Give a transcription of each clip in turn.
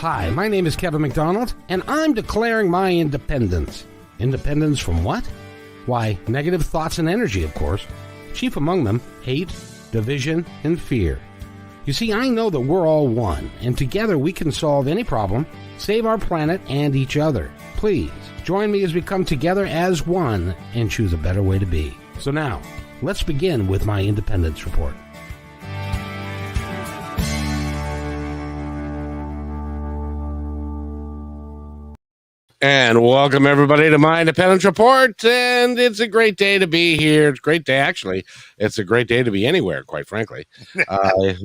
Hi, my name is Kevin McDonald, and I'm declaring my independence. Independence from what? Why, negative thoughts and energy, of course. Chief among them, hate, division, and fear. You see, I know that we're all one, and together we can solve any problem, save our planet and each other. Please, join me as we come together as one and choose a better way to be. So now, let's begin with my independence report. And welcome, everybody, to my Independence Report. And it's a great day to be here. It's a great day, actually. It's a great day to be anywhere, quite frankly. This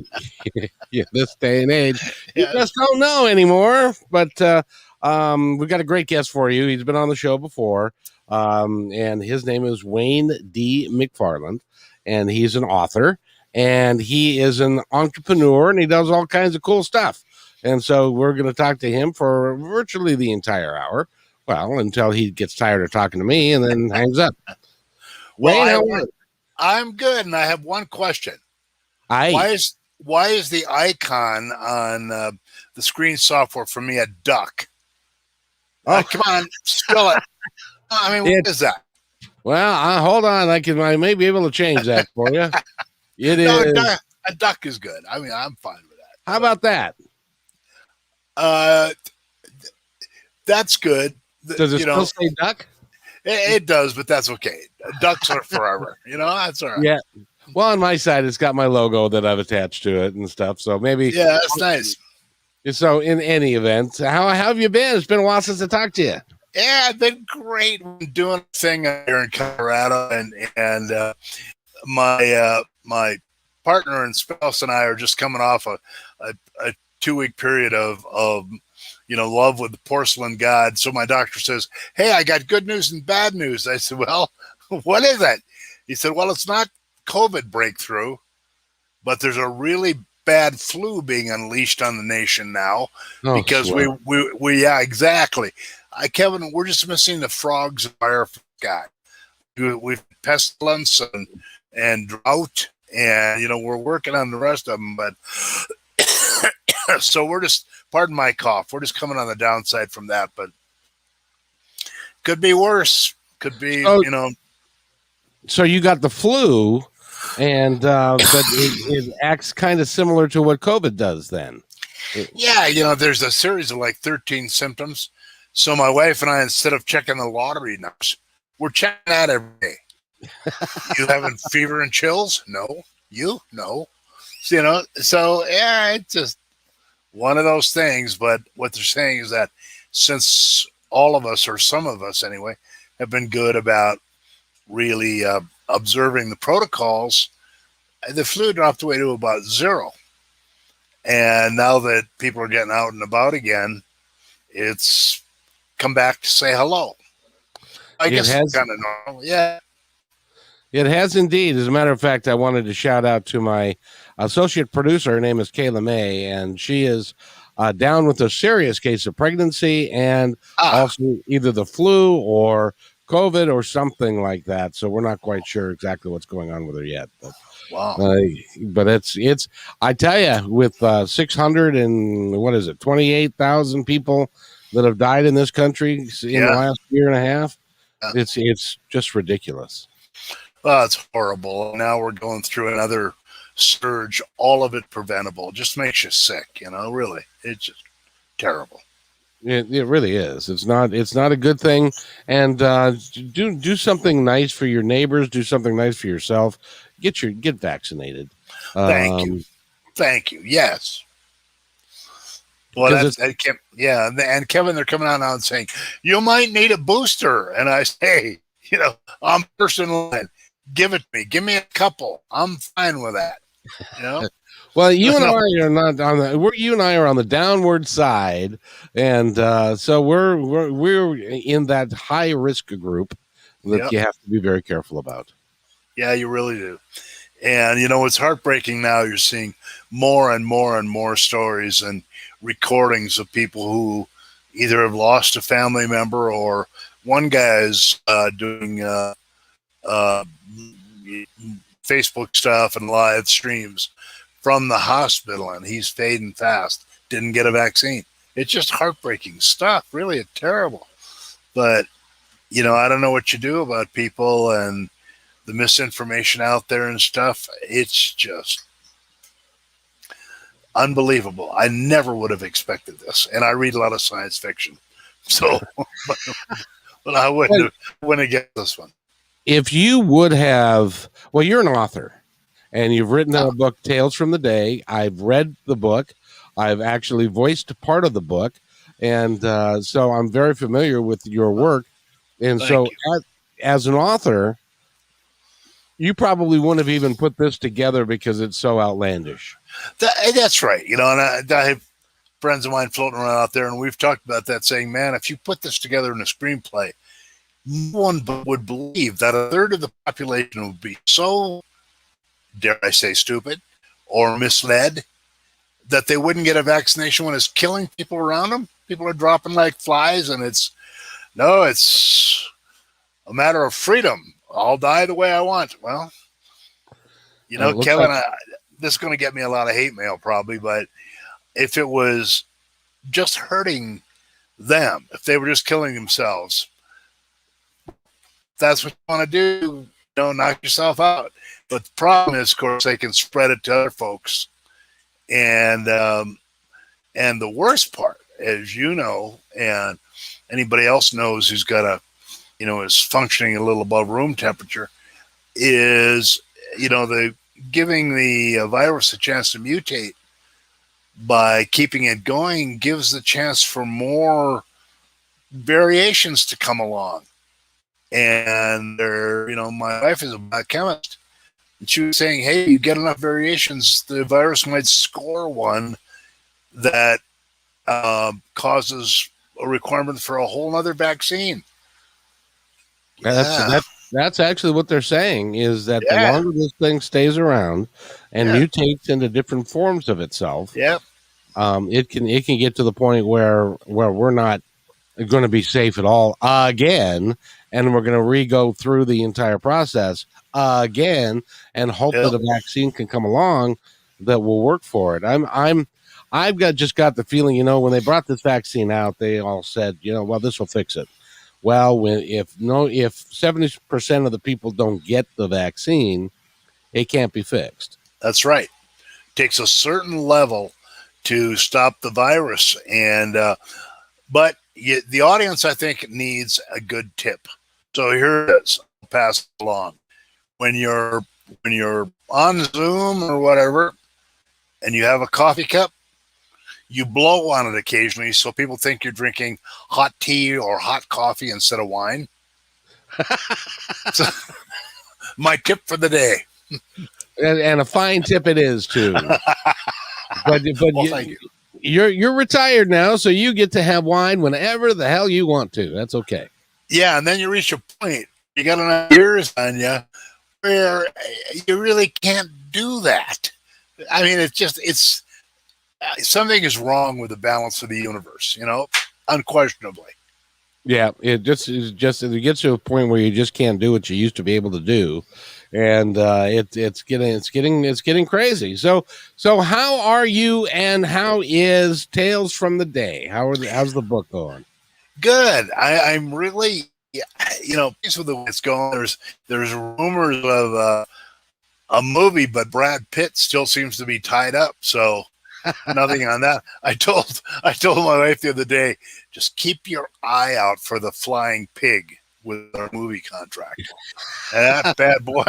day and age, you just don't know anymore. But we've got a great guest for you. He's been on the show before. And his name is Wayne D. McFarland. And he's an author. And he is an entrepreneur. And he does all kinds of cool stuff. And so we're going to talk to him for virtually the entire hour. Well, until he gets tired of talking to me and then hangs up. I'm good, and I have one question. Why is the icon on the screen software for me a duck? Come on, spell it. I mean, what is that? Well, hold on. I may be able to change that for you. A duck is good. I mean, I'm fine with that. How about that? That's good. Does it still say duck? It does, but that's okay. Ducks are forever. That's all right. Yeah. Well, on my side, it's got my logo that I've attached to it and stuff. So maybe. Yeah, that's nice. So in any event, how have you been? It's been a while since I talked to you. Yeah, I've been great. I'm doing a thing here in Colorado, and my partner and spouse and I are just coming off a 2-week period of love with the porcelain god. So my doctor says, "Hey, I got good news and bad news." I said, "Well, what is it?" He said, "Well, it's not COVID breakthrough, but there's a really bad flu being unleashed on the nation now because we exactly. Kevin, we're just missing the frogs and fire guy. We've pestilence and drought, and we're working on the rest of them, but." So we're just, pardon my cough, we're just coming on the downside from that, but could be worse. Could be, So you got the flu, and but it acts kind of similar to what COVID does then. Yeah, there's a series of like 13 symptoms. So my wife and I, instead of checking the lottery numbers, we're checking that every day. You having fever and chills? No. You? No. So yeah, it's just one of those things. But what they're saying is that since all of us, or some of us anyway, have been good about really observing the protocols, the flu dropped away to about 0. And now that people are getting out and about again, it's come back to say hello. I guess it's kind of normal. Yeah. It has indeed. As a matter of fact, I wanted to shout out to my associate producer. Her name is Kayla May, and she is down with a serious case of pregnancy and also either the flu or COVID or something like that. So we're not quite sure exactly what's going on with her yet. But, wow. But it's I tell you, with 28,000 people that have died in this country in the last year and a half, it's just ridiculous. Well, it's horrible. Now we're going through another surge, all of it preventable. It just makes you sick, really. It's just terrible. It really is. It's not a good thing. And do something nice for your neighbors. Do something nice for yourself. Get vaccinated. Thank you. Yes. Well, and Kevin, they're coming out now and saying, you might need a booster. And I say, I'm personal. Give it to me. Give me a couple. I'm fine with that. Well, you and I are not on you and I are on the downward side, and so we're in that high risk group that you have to be very careful about. Yeah, you really do. And it's heartbreaking now. You're seeing more and more and more stories and recordings of people who either have lost a family member, or one guy's doing Facebook stuff and live streams from the hospital, and he's fading fast. Didn't get a vaccine. It's just heartbreaking stuff. Really terrible. But, I don't know what you do about people and the misinformation out there and stuff. It's just unbelievable. I never would have expected this. And I read a lot of science fiction. So, but I wouldn't have guessed this one. If you would have, well, you're an author and you've written a book, Tales from the Day. I've read the book. I've actually voiced part of the book. And so I'm very familiar with your work. And so as an author, you probably wouldn't have even put this together because it's so outlandish. That's right. And I have friends of mine floating around out there, and we've talked about that, saying, man, if you put this together in a screenplay, no one would believe that a third of the population would be so, dare I say, stupid or misled that they wouldn't get a vaccination when it's killing people around them. People are dropping like flies, and it's a matter of freedom. I'll die the way I want. Well, Kevin, this is going to get me a lot of hate mail probably, but if it was just hurting them, if they were just killing themselves, that's what you want to do. Knock yourself out. But the problem is, of course, they can spread it to other folks. And the worst part, as you know, and anybody else knows who's got is functioning a little above room temperature, is, the giving the virus a chance to mutate by keeping it going gives the chance for more variations to come along. And my wife is a biochemist, and she was saying, hey, you get enough variations, the virus might score one that causes a requirement for a whole other vaccine. That's actually what they're saying, is that the longer this thing stays around and mutates into different forms of itself, it can get to the point where we're not going to be safe at all again, and we're going to re-go through the entire process again and hope that a vaccine can come along that will work for it. I've just got the feeling, when they brought this vaccine out, they all said, well, this will fix it. Well, if 70% of the people don't get the vaccine, it can't be fixed. That's right. It takes a certain level to stop the virus, but the audience, I think, needs a good tip. So here it is. I'll pass it along. When you're on Zoom or whatever, and you have a coffee cup, you blow on it occasionally so people think you're drinking hot tea or hot coffee instead of wine. So, my tip for the day. And a fine tip it is, too. But well, thank you. You're retired now, so you get to have wine whenever the hell you want to. That's okay. Yeah, and then you reach a point. You got enough years on you where you really can't do that. I mean, it's something is wrong with the balance of the universe, unquestionably. Yeah, it gets to a point where you just can't do what you used to be able to do, and it's getting crazy. So how are you, and how is Tales from the Day? How's the book going? Good. I'm really, pleased with the way it's going. There's rumors of a movie, but Brad Pitt still seems to be tied up, so nothing on that. I told my wife the other day, just keep your eye out for the flying pig with our movie contract. And that bad boy,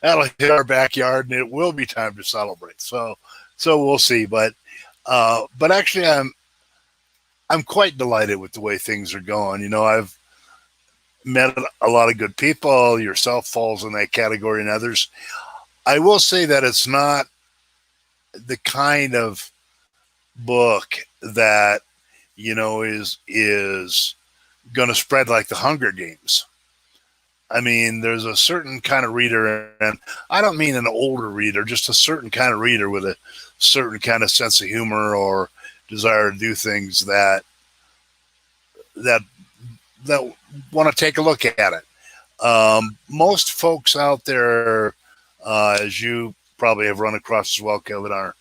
that'll hit our backyard, and it will be time to celebrate. So we'll see. But actually, I'm quite delighted with the way things are going. I've met a lot of good people. Yourself falls in that category, and others. I will say that it's not the kind of book that is going to spread like the Hunger Games. I mean, there's a certain kind of reader, and I don't mean an older reader, just a certain kind of reader with a certain kind of sense of humor or desire to do things that want to take a look at it. Most folks out there, as you probably have run across as well, Kevin,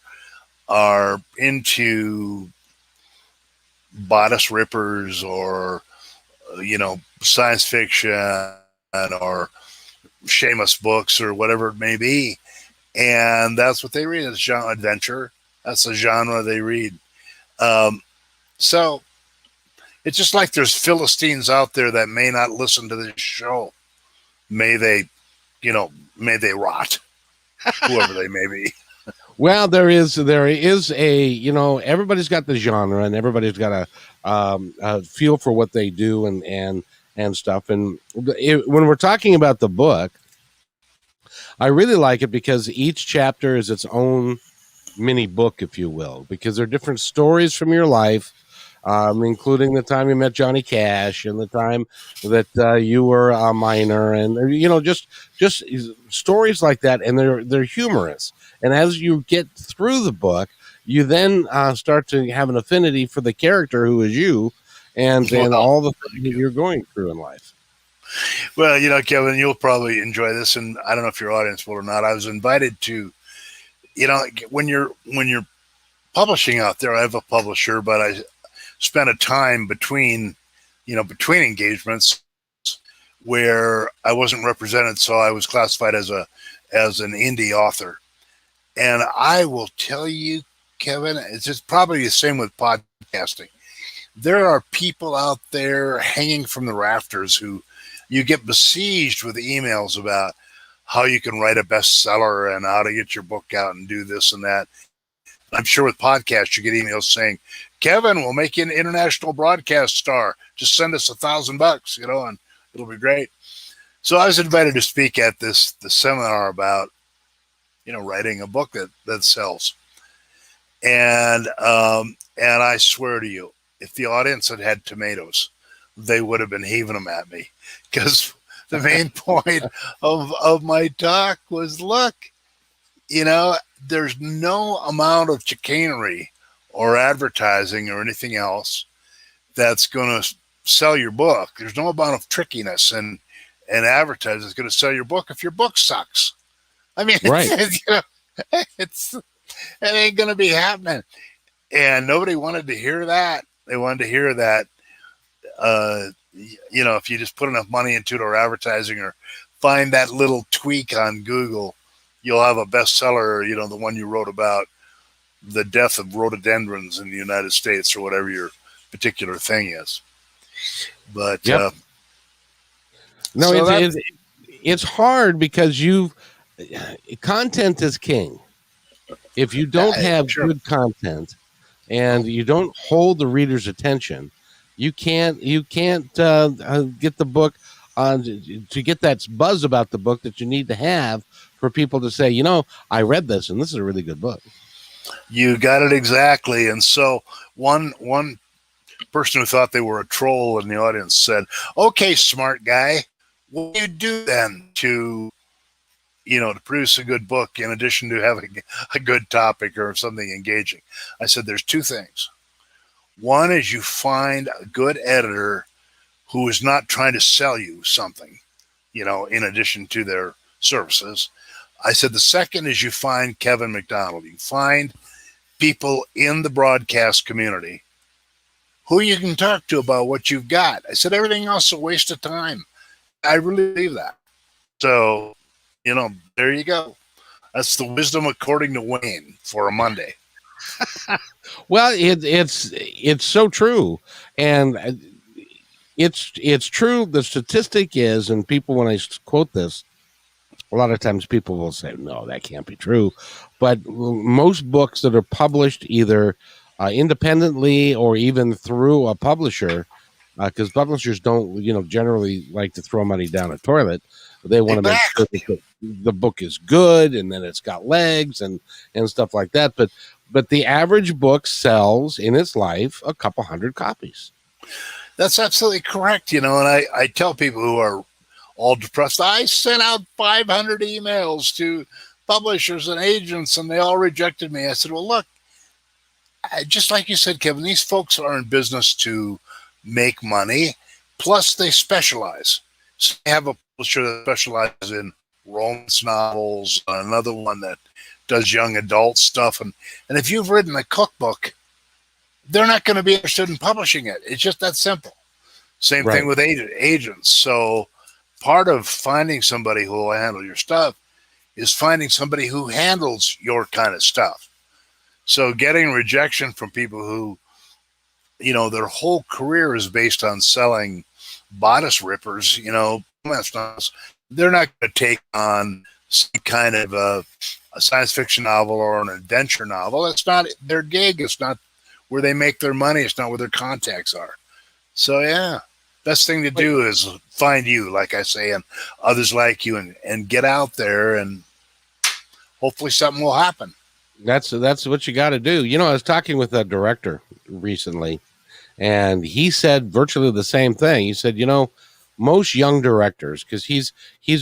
are into bodice rippers or, science fiction or shameless books or whatever it may be. And that's what they read. It's genre adventure. That's the genre they read. So it's just like there's Philistines out there that may not listen to this show. May they rot, whoever they may be. Well, there is a, everybody's got the genre and everybody's got a feel for what they do and stuff. And when we're talking about the book, I really like it because each chapter is its own mini book, if you will, because they're different stories from your life, including the time you met Johnny Cash and the time that you were a minor, and just stories like that, and they're humorous. And as you get through the book, you then start to have an affinity for the character who is you, and all the things that you're going through in life. Well, Kevin, you'll probably enjoy this, and I don't know if your audience will or not. I was invited to, when you're publishing out there, I have a publisher, but I spent a time between engagements where I wasn't represented, so I was classified as an indie author. And I will tell you, Kevin, it's just probably the same with podcasting. There are people out there hanging from the rafters who you get besieged with emails about how you can write a bestseller and how to get your book out and do this and that. I'm sure with podcasts, you get emails saying, Kevin, we'll make you an international broadcast star. Just send us $1,000, and it'll be great. So I was invited to speak at the seminar about, writing a book that sells. And I swear to you, if the audience had tomatoes, they would have been heaving them at me, because the main point of my talk was, look, there's no amount of chicanery or advertising or anything else that's going to sell your book. There's no amount of trickiness and advertising that's going to sell your book if your book sucks. I mean, right. It ain't going to be happening. And nobody wanted to hear that. They wanted to hear that, if you just put enough money into it or advertising or find that little tweak on Google, you'll have a bestseller, the one you wrote about the death of rhododendrons in the United States or whatever your particular thing is. But yep. No, so it's hard because content is king. If you don't have good content and you don't hold the reader's attention, you can't get the book to get that buzz about the book that you need to have for people to say, I read this and this is a really good book. You got it exactly. And so one person who thought they were a troll in the audience said, okay, smart guy, what do you do then to produce a good book in addition to having a good topic or something engaging? I said, there's two things. One is you find a good editor who is not trying to sell you something, in addition to their services. I said, the second is you find Kevin McDonald. You find people in the broadcast community who you can talk to about what you've got. I said, everything else is a waste of time. I really believe that. So, there you go. That's the wisdom according to Wayne for a Monday. Well, it's so true. And it's true. The statistic is, and people, when I quote this, a lot of times people will say, no, that can't be true. But most books that are published either independently or even through a publisher, because publishers don't, generally like to throw money down a toilet. They want to make sure that the book is good and then it's got legs and stuff like that. But the average book sells in its life a couple hundred copies. That's absolutely correct. And I tell people who are all depressed, I sent out 500 emails to publishers and agents and they all rejected me. I said, well, look, just like you said, Kevin, these folks are in business to make money. Plus they specialize. So they have a publisher that specializes in romance novels, another one that does young adult stuff. And if you've written a cookbook, they're not going to be interested in publishing it. It's just that simple. Same thing with agents. So part of finding somebody who will handle your stuff is finding somebody who handles your kind of stuff. So getting rejection from people who, their whole career is based on selling bodice rippers, they're not going to take on some kind of a science fiction novel or an adventure novel. It's not their gig. It's not where they make their money. It's not where their contacts are. So, yeah, best thing to do is find you, like I say, and others like you, and get out there, and hopefully something will happen. That's what you got to do. I was talking with a director recently, and he said virtually the same thing. He said, most young directors, because he's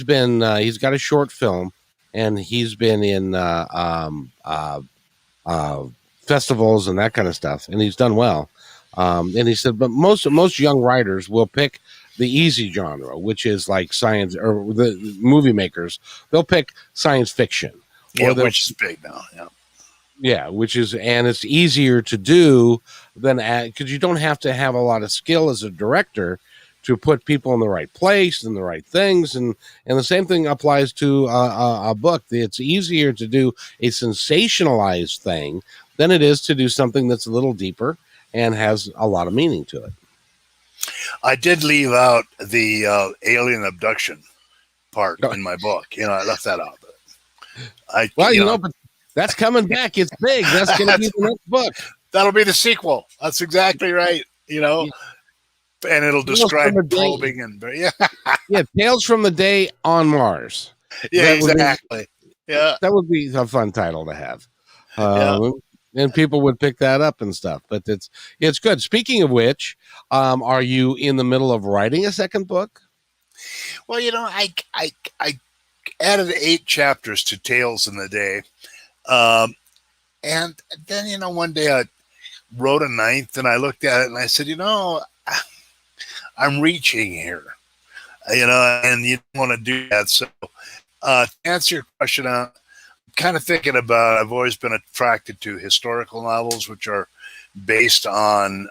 got a short film, and he's been in festivals and that kind of stuff, and he's done well. And he said, but most young writers will pick the easy genre, which is like science, or the movie makers, they'll pick science fiction. Yeah, which is big now. Yeah. Yeah, and it's easier to do than, because you don't have to have a lot of skill as a director to put people in the right place and the right things, and the same thing applies to a book. It's easier to do a sensationalized thing than it is to do something that's a little deeper and has a lot of meaning to it. I did leave out the alien abduction part in my book. I left that out. But that's coming back. It's big. That's going to be the next book. That'll be the sequel. That's exactly right. And it'll describe probing and Tales from the Day on Mars. Yeah, exactly. That would be a fun title to have. And people would pick that up and stuff. But it's good. Speaking of which, are you in the middle of writing a second book? Well, I added 8 chapters to Tales in the Day. And then, one day I wrote a 9th, and I looked at it and I said, I'm reaching here, and you don't want to do that. So to answer your question, I'm kind of thinking about, I've always been attracted to historical novels, which are based on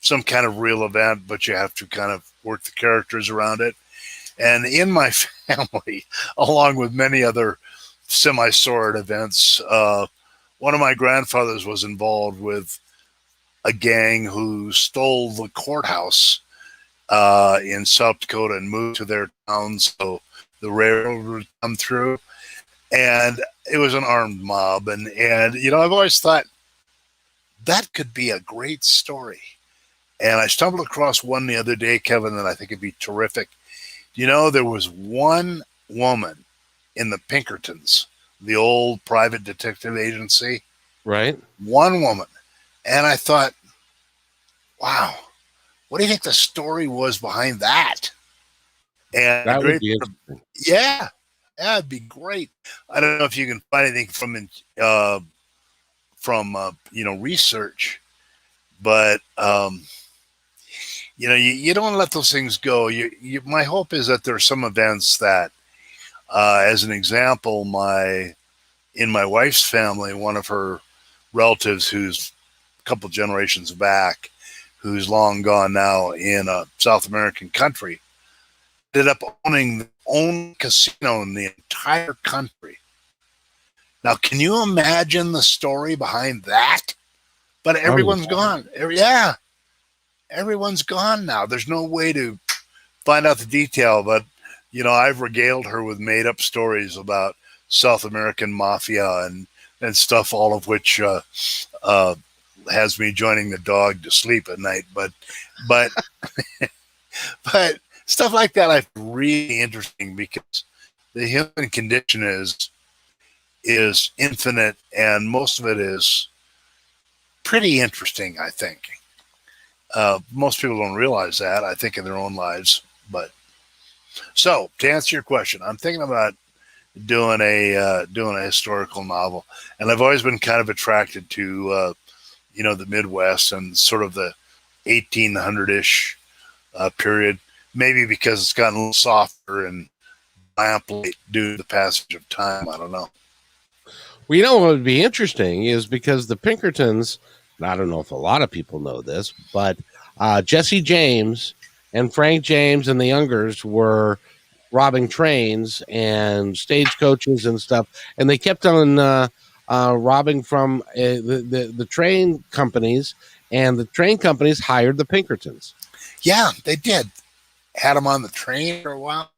some kind of real event, but you have to kind of work the characters around it. And in my family, along with many other semi-sordid events, one of my grandfathers was involved with a gang who stole the courthouse in South Dakota and moved to their town so the railroad would come through. And it was an armed mob. And I've always thought that could be a great story. And I stumbled across one the other day, Kevin, that I think would be terrific. There was one woman in the Pinkertons, the old private detective agency. Right. One woman. And I thought, wow, what do you think the story was behind that? And that would be interesting. Yeah, it'd be great. I don't know if you can find anything from research, but you don't let those things go. My hope is that there are some events that, as an example, in my wife's family, one of her relatives who's a couple generations back, who's long gone now in a South American country, ended up owning the only casino in the entire country. Now, can you imagine the story behind that? But everyone's gone. Everyone's gone now. There's no way to find out the detail, but I've regaled her with made-up stories about South American mafia and stuff, all of which has me joining the dog to sleep at night. But but stuff like that I find really interesting, because the human condition is infinite, and most of it is pretty interesting, I think. Most people don't realize that, I think, in their own lives. But so to answer your question, I'm thinking about doing a historical novel, and I've always been kind of attracted to the Midwest and sort of the 1800-ish period. Maybe because it's gotten a little softer and lamplight due to the passage of time. I don't know. Well, what would be interesting is, because the Pinkertons I don't know if a lot of people know this, but Jesse James and Frank James and the Youngers were robbing trains and stagecoaches and stuff, and they kept on robbing from the train companies, and the train companies hired the Pinkertons. Yeah, they did. Had them on the train for a while.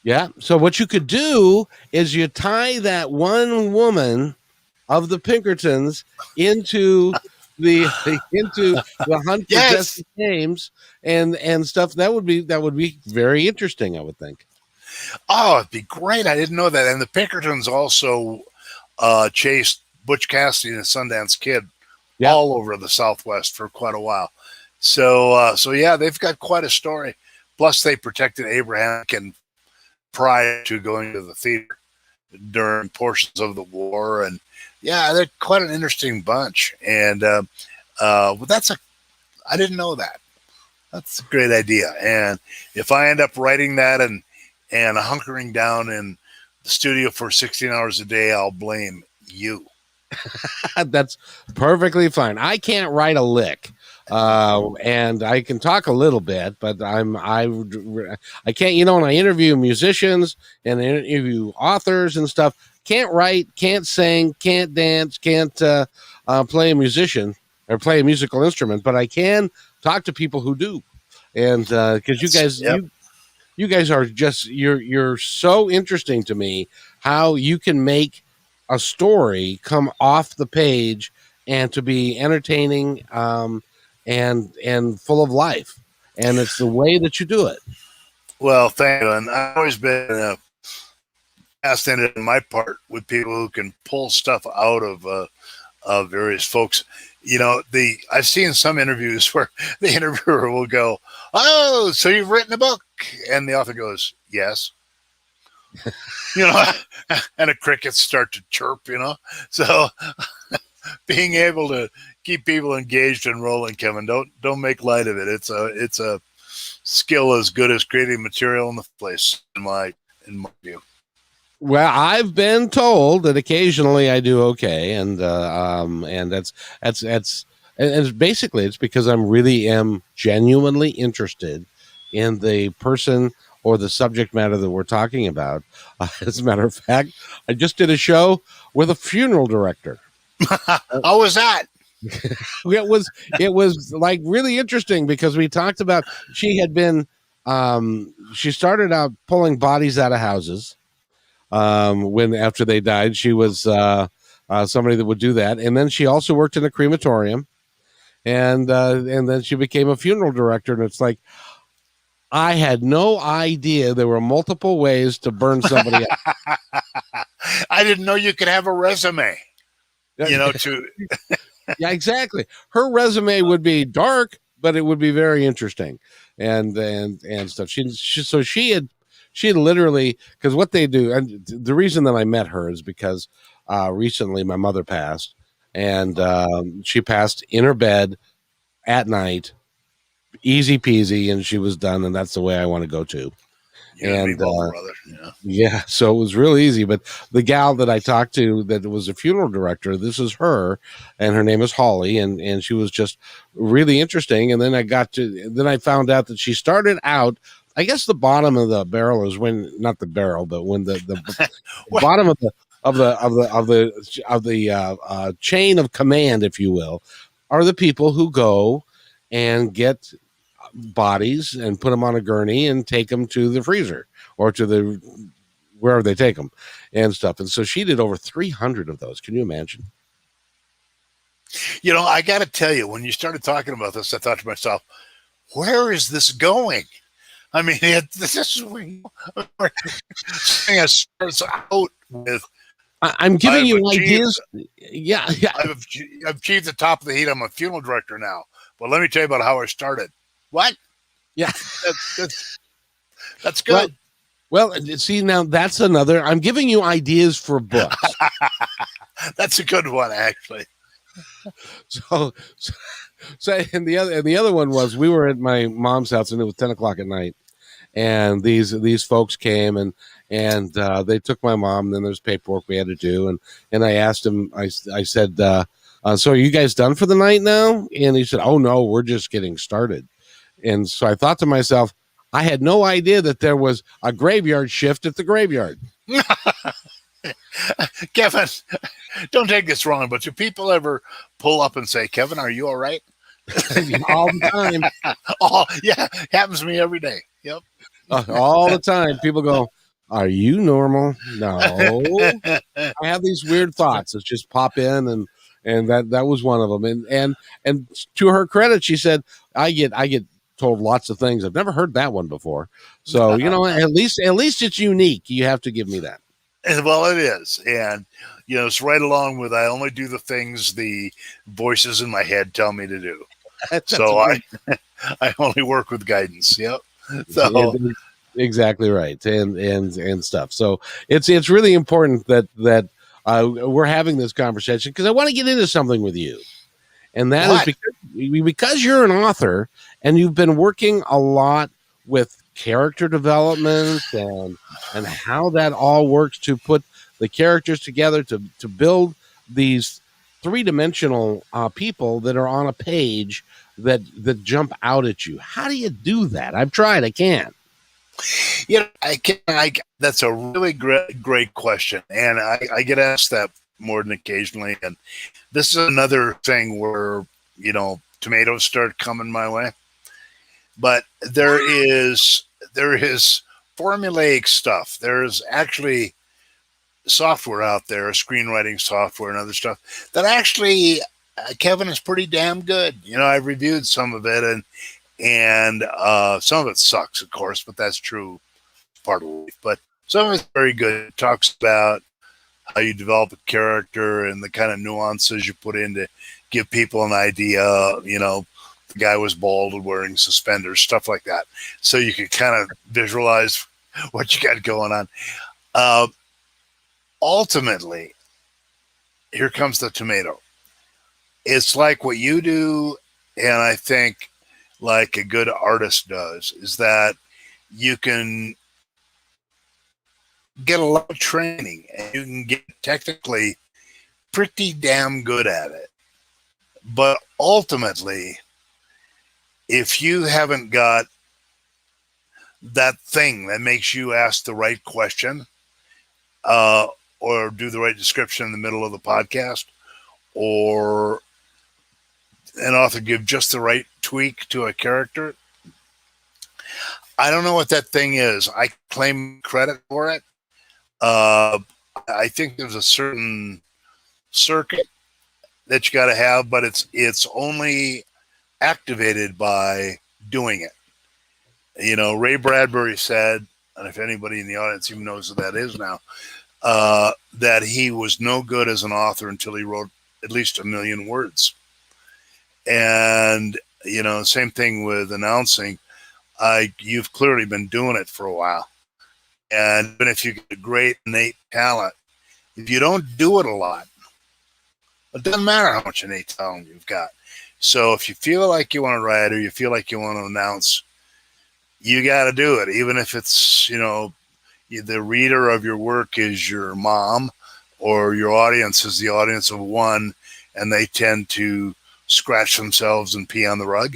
Yeah. So what you could do is you tie that one woman of the Pinkertons into the hunt for Yes. Jesse James and stuff. That would be very interesting, I would think. Oh, it'd be great. I didn't know that. And the Pinkertons also chased Butch Cassidy and the Sundance Kid all over the Southwest for quite a while. So yeah, they've got quite a story. Plus, they protected Abraham Lincoln prior to going to the theater during portions of the war. And yeah, they're quite an interesting bunch. And I didn't know that. That's a great idea. And if I end up writing that and hunkering down in the studio for 16 hours a day, I'll blame you. That's perfectly fine. I can't write a lick. And I can talk a little bit, but I can't, when I interview musicians and interview authors and stuff, can't write, can't sing, can't dance, can't play a musician or play a musical instrument, but I can talk to people who do. And because you guys are just you're so interesting to me, how you can make a story come off the page and to be entertaining and full of life, and it's the way that you do it. Well, thank you. And I've always been fascinated in my part with people who can pull stuff out of various folks. I've seen some interviews where the interviewer will go, "Oh, so you've written a book?" And the author goes, "Yes." And the crickets start to chirp, So being able to keep people engaged and rolling, Kevin, don't make light of it. It's a skill as good as creating material in the place, in my view. Well, I've been told that occasionally I do okay, and that's basically it's because I'm really genuinely interested in the person or the subject matter that we're talking about. As a matter of fact, I just did a show with a funeral director. How was that? It was like really interesting because we talked about, she had been she started out pulling bodies out of houses after they died. She was somebody that would do that, and then she also worked in a crematorium, and then she became a funeral director. And it's like, I had no idea there were multiple ways to burn somebody up. I didn't know you could have a resume. Yeah, exactly. Her resume would be dark, but it would be very interesting, and stuff. She had literally, because what they do, and the reason that I met her is because recently my mother passed, and she passed in her bed at night, easy peasy, and she was done, and that's the way I want to go too. And yeah, so it was real easy. But the gal that I talked to that was a funeral director, this is her, and her name is Holly, and she was just really interesting. And then I found out that she started out, I guess the bottom of the barrel is when, not the barrel, but when the bottom of the chain of command, if you will, are the people who go and get bodies and put them on a gurney and take them to the freezer or to wherever they take them and stuff. And so she did over 300 of those. Can you imagine? I got to tell you, when you started talking about this, I thought to myself, where is this going? I mean, this is starts out with. I'm giving you ideas. Yeah. I've achieved the top of the heat. I'm a funeral director now. But let me tell you about how I started. What? Yeah. That's good. Well, see, now that's another. I'm giving you ideas for books. That's a good one, actually. So and the other one was, we were at my mom's house and it was 10 o'clock at night, and these folks came and they took my mom. And then there's paperwork we had to do, and I asked him. I said, So are you guys done for the night now? And he said, oh no, we're just getting started. And so I thought to myself, I had no idea that there was a graveyard shift at the graveyard. Kevin, don't take this wrong, but do people ever pull up and say, Kevin, are you all right? All the time. Oh, yeah, happens to me every day. Yep. All the time. People go, are you normal? No. I have these weird thoughts that just pop in, and that was one of them. And to her credit, she said, I get told lots of things. I've never heard that one before. So, at least it's unique. You have to give me that. Well, it is. And, it's right along with I only do the things the voices in my head tell me to do. So I only work with guidance. Yep. So exactly right. And stuff. So it's really important that we're having this conversation because I want to get into something with you. And that is because you're an author and you've been working a lot with character development and how that all works to put the characters together to build these three-dimensional people that are on a page that jump out at you. How do you do that? I've tried. I can't. I can. That's a really great question, and I get asked that more than occasionally. And this is another thing where tomatoes start coming my way. But there is formulaic stuff. There's actually software out there, screenwriting software and other stuff that actually, Kevin, is pretty damn good. I've reviewed some of it, and some of it sucks, of course, but that's true part of life. But some of it's very good. It talks about how you develop a character and the kind of nuances you put in to give people an idea. The guy was bald and wearing suspenders, stuff like that. So you can kind of visualize what you got going on. Ultimately, here comes the tomato. It's like what you do, and I think like a good artist does, is that you can get a lot of training and you can get technically pretty damn good at it. But ultimately, if you haven't got that thing that makes you ask the right question, or do the right description in the middle of the podcast, or an author give just the right tweak to a character, I don't know what that thing is. I claim credit for it. I think there's a certain circuit that you got to have, but it's only activated by doing it. Ray Bradbury said, and if anybody in the audience even knows who that is now, that he was no good as an author until he wrote at least 1 million words. And, same thing with announcing. You've clearly been doing it for a while. And even if you get a great innate talent, if you don't do it a lot, it doesn't matter how much innate talent you've got. So if you feel like you want to write or you feel like you want to announce, you got to do it. Even if it's, the reader of your work is your mom or your audience is the audience of one and they tend to scratch themselves and pee on the rug.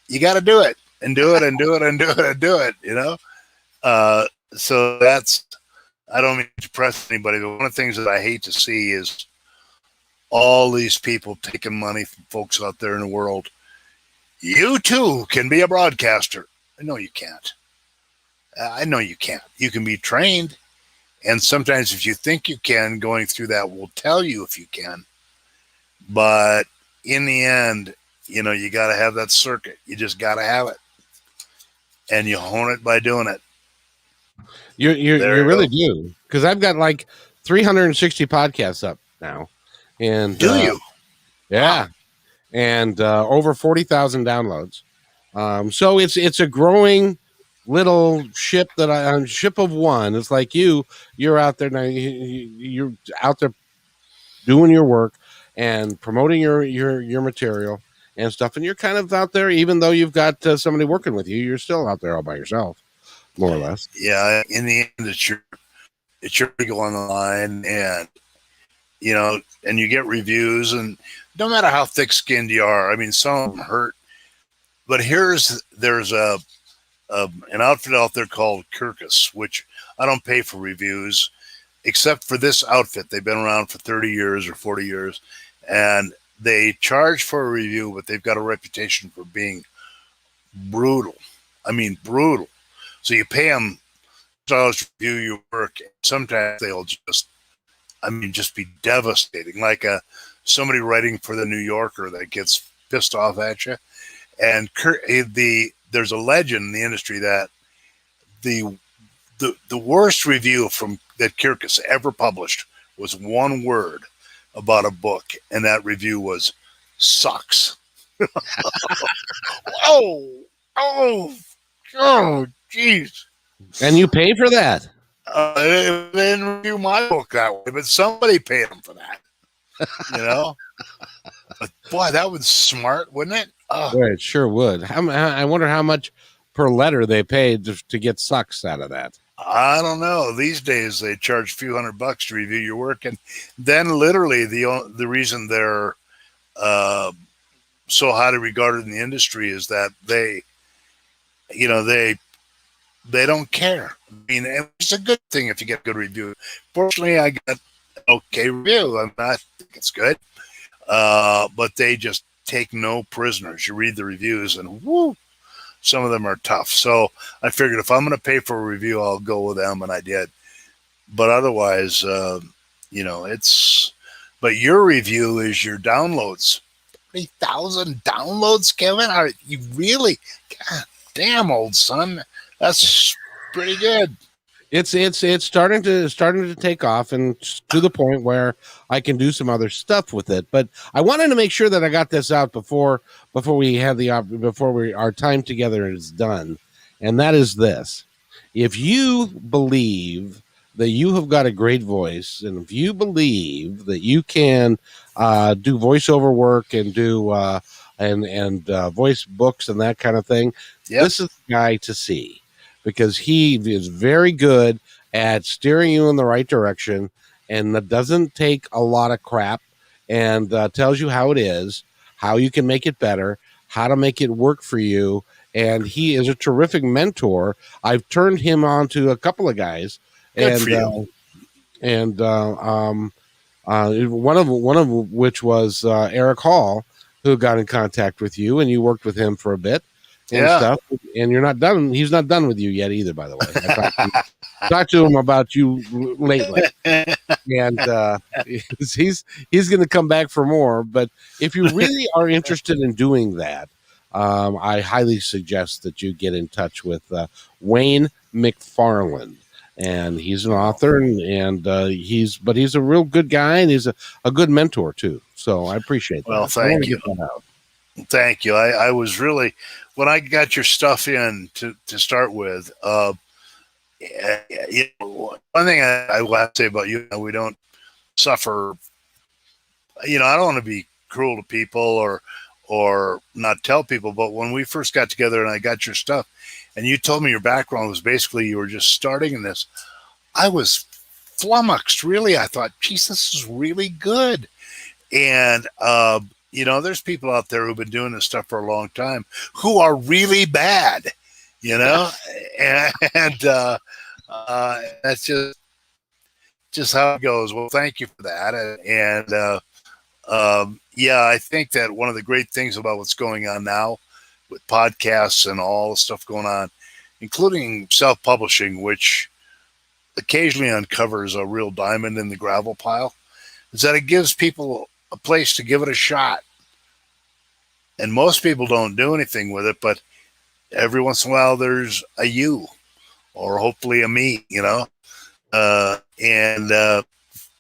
You got to do it and do it and do it and do it and do it, So that's, I don't mean to depress anybody, but one of the things that I hate to see is all these people taking money from folks out there in the world. You too can be a broadcaster. No, you can't. I know you can't. You can be trained. And sometimes if you think you can, going through that will tell you if you can. But in the end, you got to have that circuit. You just got to have it. And you hone it by doing it. You really do. Because I've got like 360 podcasts up now. And do you? Yeah. Wow. And over 40,000 downloads. So it's a growing little ship ship of one. It's like you're out there now. You're out there doing your work and promoting your material and stuff. And you're kind of out there, even though you've got somebody working with you, you're still out there all by yourself, more or less. Yeah. In the end, it's your ego on the line, and and you get reviews, and no matter how thick-skinned you are, I mean, some of them hurt. But there's an outfit out there called Kirkus, which I don't pay for reviews, except for this outfit. They've been around for 30 years or 40 years, and they charge for a review, but they've got a reputation for being brutal. I mean, brutal. So you pay them $2 to review your work. Sometimes they'll just be devastating, like somebody writing for the New Yorker that gets pissed off at you. And there's a legend in the industry that the worst review that Kirkus ever published was one word about a book, and that review was sucks. oh, jeez. And you pay for that? They didn't review my book that way, but somebody paid them for that. You know? But boy, that was smart, wouldn't it? Boy, it sure would. I wonder how much per letter they paid to get sucks out of that. I don't know. These days they charge a few $100 to review your work, and then literally the reason they're so highly regarded in the industry is that they don't care. I mean, it's a good thing if you get a good review. Fortunately, I got an okay review. I think it's good, but they just take no prisoners. You read the reviews, and whoo, some of them are tough. So I figured if I'm going to pay for a review, I'll go with them, and I did. But otherwise, but your review is your downloads. 30,000 downloads, Kevin? Are you really? God damn, old son. That's pretty good. It's starting to take off, and to the point where I can do some other stuff with it. But I wanted to make sure that I got this out before our time together is done, and that is this: if you believe that you have got a great voice, and if you believe that you can do voiceover work and do voice books and that kind of thing, This is the guy to see. Because he is very good at steering you in the right direction, and that doesn't take a lot of crap, and tells you how it is, how you can make it better, how to make it work for you. And he is a terrific mentor. I've turned him on to a couple of guys, one of which was Eric Hall, who got in contact with you, and you worked with him for a bit. And stuff, and you're not done. He's not done with you yet either, by the way. I talked to him about you lately, and he's going to come back for more. But if you really are interested in doing that, I highly suggest that you get in touch with Wayne McFarland, and he's an author, and he's a real good guy, and he's a good mentor too. So I appreciate that. Well, thank you. Thank you. I was really, when I got your stuff in to start with, one thing I will have to say about you, we don't suffer, I don't want to be cruel to people or not tell people, but when we first got together and I got your stuff and you told me your background was basically you were just starting in this, I was flummoxed, really. I thought, geez, this is really good. And, there's people out there who've been doing this stuff for a long time who are really bad, and that's just how it goes. Well, thank you for that. And I think that one of the great things about what's going on now with podcasts and all the stuff going on, including self-publishing, which occasionally uncovers a real diamond in the gravel pile, is that it gives people a place to give it a shot. And most people don't do anything with it, but every once in a while there's a you, or hopefully a me,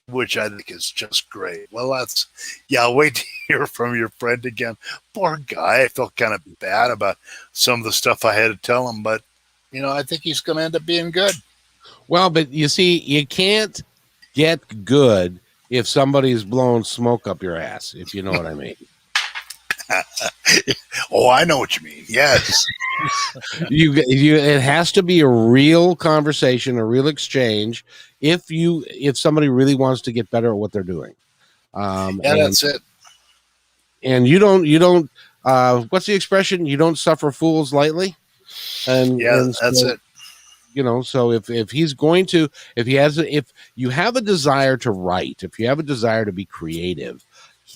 which I think is just great. Well, I'll wait to hear from your friend again. Poor guy. I felt kind of bad about some of the stuff I had to tell him, but, I think he's going to end up being good. Well, but you see, you can't get good if somebody's blowing smoke up your ass, if you know what I mean. Oh, I know what you mean. Yes. It has to be a real conversation, a real exchange. If somebody really wants to get better at what they're doing. That's it. and you don't what's the expression? You don't suffer fools lightly. And that's so, it. so if he's going to, if you have a desire to write, if you have a desire to be creative,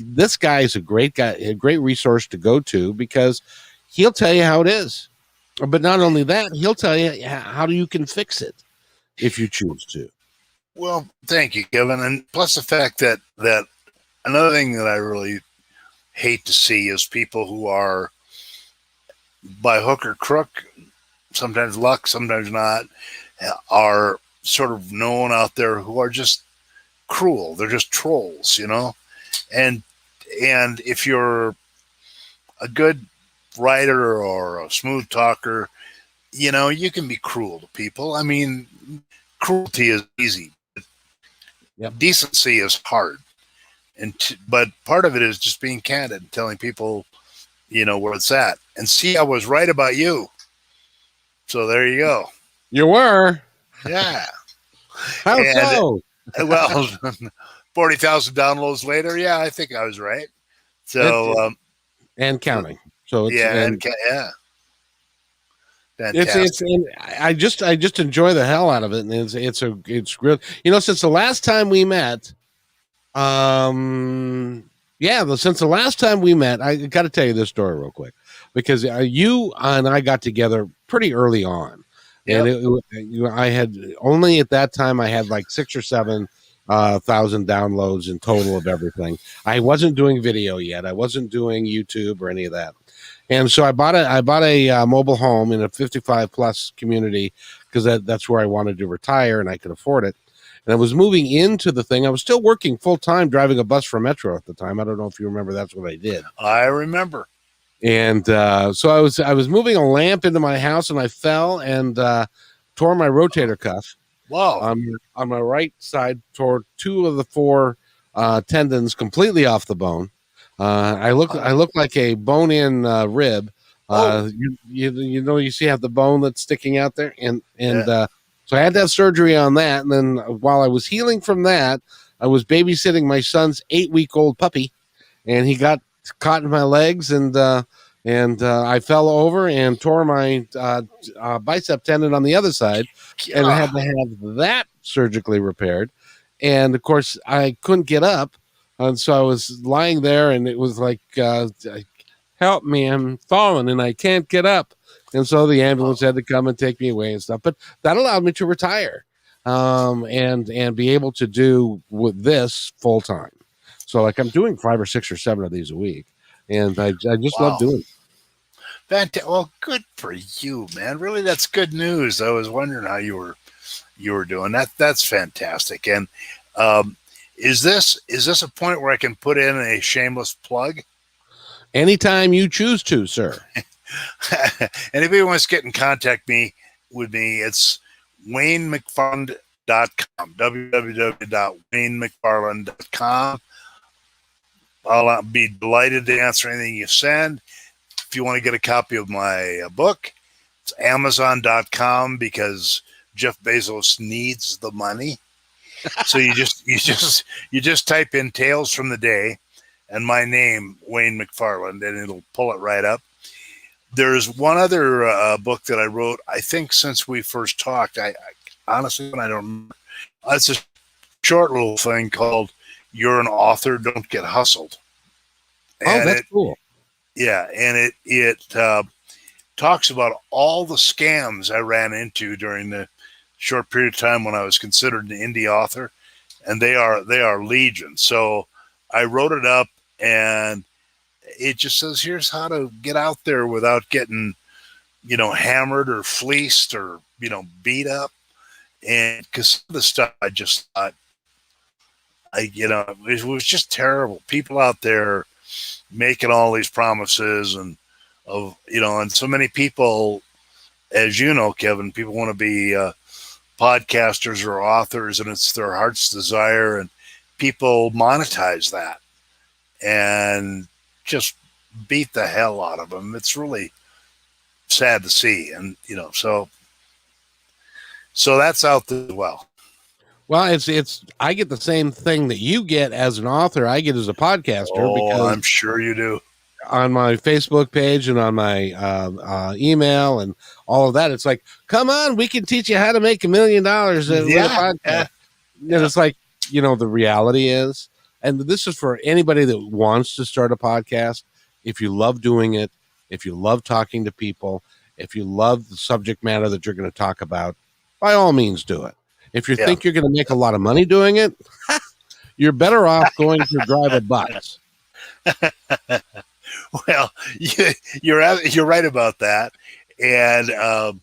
this guy is a great guy, a great resource to go to, because he'll tell you how it is. But not only that, he'll tell you how you can fix it if you choose to. Well, thank you, Kevin. And plus the fact that another thing that I really hate to see is people who are, by hook or crook, sometimes luck, sometimes not, are sort of known out there who are just cruel. They're just trolls, And if you're a good writer or a smooth talker, you can be cruel to people. I mean, cruelty is easy. Yep. Decency is hard. But part of it is just being candid and telling people, where it's at. And see, I was right about you. So there you go. You were. Yeah. How so? Well, 40,000 downloads later. Yeah, I think I was right. So, and counting. So it's, yeah. Fantastic. And I just enjoy the hell out of it. And it's real, since the last time we met, since the last time we met, I got to tell you this story real quick, because you and I got together pretty early on. Yep. And I had only at that time, I had like 6 or 7 thousand downloads in total of everything. I wasn't doing video yet. I wasn't doing YouTube or any of that. And so I bought a mobile home in a 55 plus community, because that's where I wanted to retire and I could afford it. And I was moving into the thing. I was still working full time, driving a bus for Metro at the time. I don't know if you remember. That's what I did. I remember. And so I was moving a lamp into my house, and I fell and tore my rotator cuff. Wow. On my right side, tore 2 of the 4 tendons completely off the bone. I look like a bone-in rib. You see how the bone that's sticking out there, and so I had to have surgery on that. And then while I was healing from that, I was babysitting my son's 8-week-old puppy, and he got caught in my legs, and I fell over and tore my bicep tendon on the other side, and I had to have that surgically repaired. And of course, I couldn't get up, and so I was lying there, and it was like, "Help me! I'm falling, and I can't get up." And so the ambulance had to come and take me away and stuff. But that allowed me to retire, and be able to do with this full time. So like I'm doing 5 or 6 or 7 of these a week, and I just love doing it. Well, good for you, man. Really, that's good news. I was wondering how you were doing that. That's fantastic. And is this a point where I can put in a shameless plug? Anytime you choose to, sir. And if anybody wants to get in contact with me, it's WayneMcFarland.com. www.WayneMcFarland.com. I'll be delighted to answer anything you send. If you want to get a copy of my book, it's Amazon.com, because Jeff Bezos needs the money. So you just type in Tales from the Day and my name, Wayne McFarland, and it'll pull it right up. There's one other book that I wrote, I think, since we first talked. I honestly, I don't remember. It's a short little thing called "You're an Author, Don't Get Hustled." And that's cool. Yeah, and it talks about all the scams I ran into during the short period of time when I was considered an indie author, and they are legion. So I wrote it up, and it just says, here's how to get out there without getting, hammered or fleeced or, beat up. And because the stuff I just thought, it was just terrible. People out there making all these promises and so many people, as you know, Kevin, people want to be podcasters or authors, and it's their heart's desire, and people monetize that and just beat the hell out of them. It's really sad to see. And, so that's out there as well. Well, it's I get the same thing that you get as an author. I get as a podcaster Oh, because I'm sure you do. on my Facebook page and on my email and all of that, it's like, come on, we can teach you how to make $1 million with a podcast. Yeah. And it's like, the reality is, and this is for anybody that wants to start a podcast. If you love doing it, if you love talking to people, if you love the subject matter that you're going to talk about, by all means do it. If you think you're going to make a lot of money doing it, you're better off going to drive a bus. Well, you're right about that, and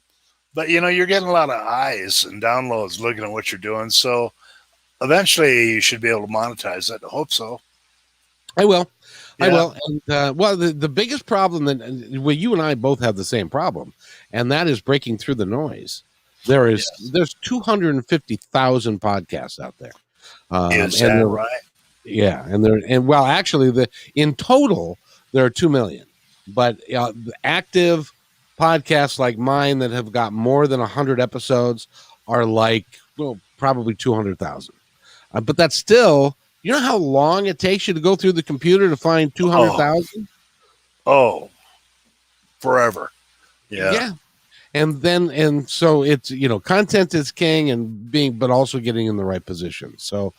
but you're getting a lot of eyes and downloads looking at what you're doing. So eventually, you should be able to monetize it. I hope so. I will. Yeah. I will. And well, the biggest problem you and I both have the same problem, and that is breaking through the noise. There's 250,000 podcasts out there. Is that right? Yeah, actually, in total there are 2 million, but the active podcasts like mine that have got more than 100 episodes are probably 200,000. But that's still, you know how long it takes you to go through the computer to find 200,000? Oh, forever. Yeah. And so it's, content is king but also getting in the right position. So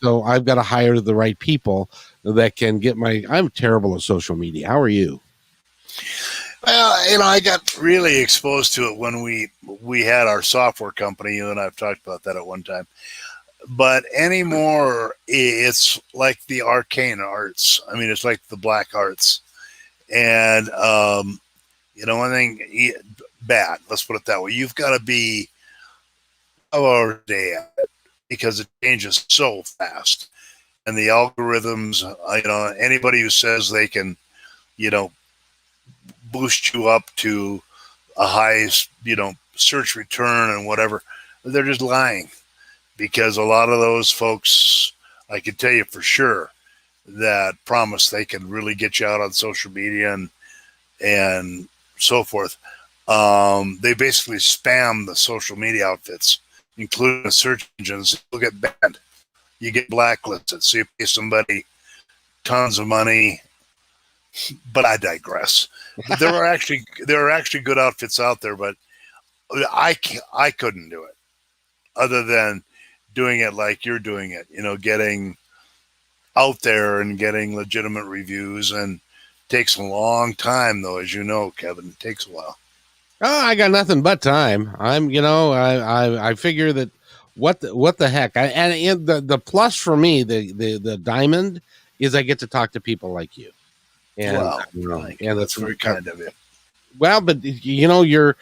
so I've got to hire the right people that can get I'm terrible at social media. How are you? Well, I got really exposed to it when we had our software company. You and I've talked about that at one time. But anymore, it's like the arcane arts. I mean, it's like the black arts. And, one thing bad, let's put it that way. You've got to be a day at it because it changes so fast. And the algorithms, anybody who says they can, boost you up to a high, search return and whatever, they're just lying. Because a lot of those folks, I can tell you for sure, that promise they can really get you out on social media and so forth. They basically spam the social media outfits, including the search engines. You'll get banned. You get blacklisted. So you pay somebody tons of money. But I digress. But there are actually good outfits out there, but I couldn't do it other than doing it like you're doing it, getting out there and getting legitimate reviews. And it takes a long time, though, as you know, Kevin. It takes a while. Oh, I got nothing but time. I figure that what the heck. The plus for me, the diamond is I get to talk to people like you. And, and that's very kind of you. Well, but you're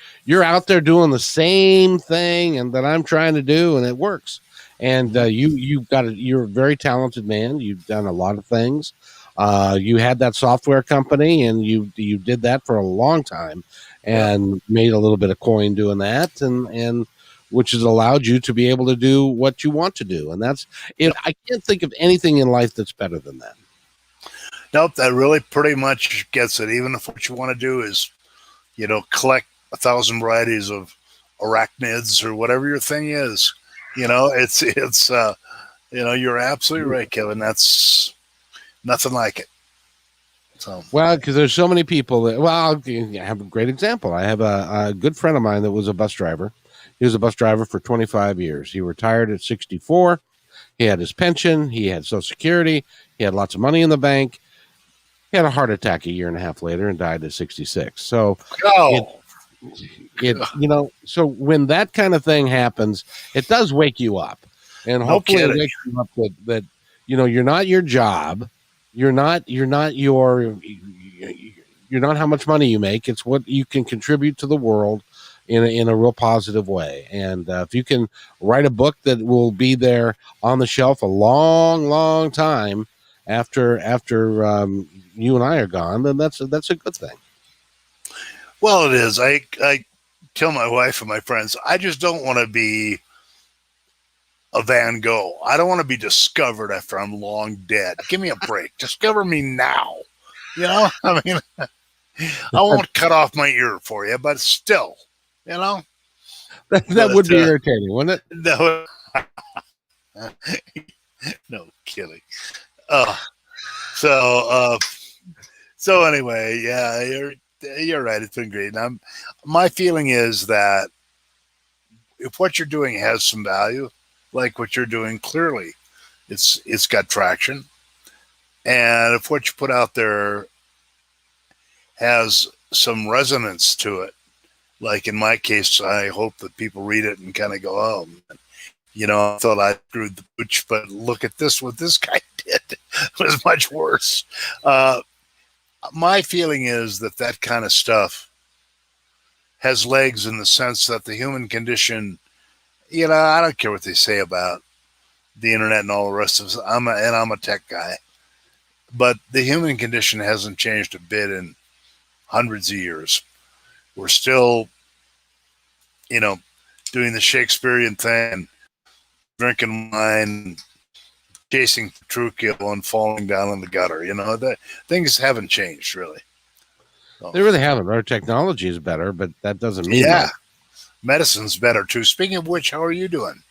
out there doing the same thing and that I'm trying to do, and it works. And you're a very talented man. You've done a lot of things. You had that software company, and you did that for a long time, and made a little bit of coin doing that, and which has allowed you to be able to do what you want to do. And that's it. I can't think of anything in life that's better than that. Nope, that really pretty much gets it. Even if what you want to do is, collect 1,000 varieties of arachnids or whatever your thing is, it's you're absolutely right, Kevin. That's nothing like it. So well, because there's so many people that. Well, I have a great example. I have a good friend of mine that was a bus driver. He was a bus driver for 25 years. He retired at 64. He had his pension. He had Social Security. He had lots of money in the bank. He had a heart attack a year and a half later and died at 66. So, so when that kind of thing happens, it does wake you up, and hopefully it wakes you up that you're not your job, you're not how much money you make. It's what you can contribute to the world in a real positive way. And if you can write a book that will be there on the shelf a long, long time after you and I are gone, then that's a good thing. Well, it is. I tell my wife and my friends, I just don't want to be a Van Gogh. I don't want to be discovered after I'm long dead. Give me a break. Discover me now. I mean, I won't cut off my ear for you, but still, that would be irritating, wouldn't it? No kidding. Uh, so so anyway, yeah, you're right. It's been great. And my feeling is that if what you're doing has some value, like what you're doing, clearly it's got traction. And if what you put out there has some resonance to it, like in my case, I hope that people read it and kind of go, oh, man, I thought I screwed the pooch, but look at this, what this guy did. It was much worse. My feeling is that kind of stuff has legs in the sense that the human condition, I don't care what they say about the internet and all the rest of us. I'm a tech guy, but the human condition hasn't changed a bit in hundreds of years. We're still, doing the Shakespearean thing, drinking wine, chasing Petruchio and falling down in the gutter. The things haven't changed really. So, they really haven't. Our technology is better, but that doesn't mean that. Medicine's better too. Speaking of which, how are you doing?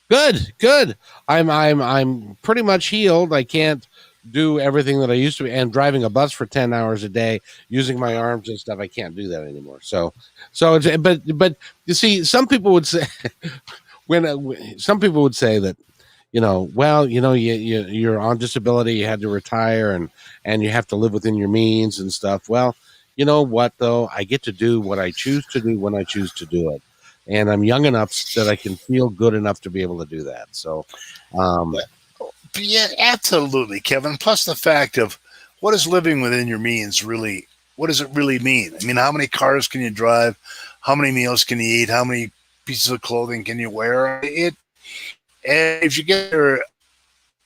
Good. I'm pretty much healed. I can't do everything that I used to, and driving a bus for 10 hours a day, using my arms and stuff, I can't do that anymore. So it's, but you see, some people would say some people would say that, you're on disability, you had to retire and you have to live within your means and stuff. Well, you know what though? I get to do what I choose to do when I choose to do it. And I'm young enough that I can feel good enough to be able to do that. So, yeah, absolutely, Kevin. Plus the fact of what is living within your means really, what does it really mean? I mean, how many cars can you drive? How many meals can you eat? How many pieces of clothing can you wear? And if you get there,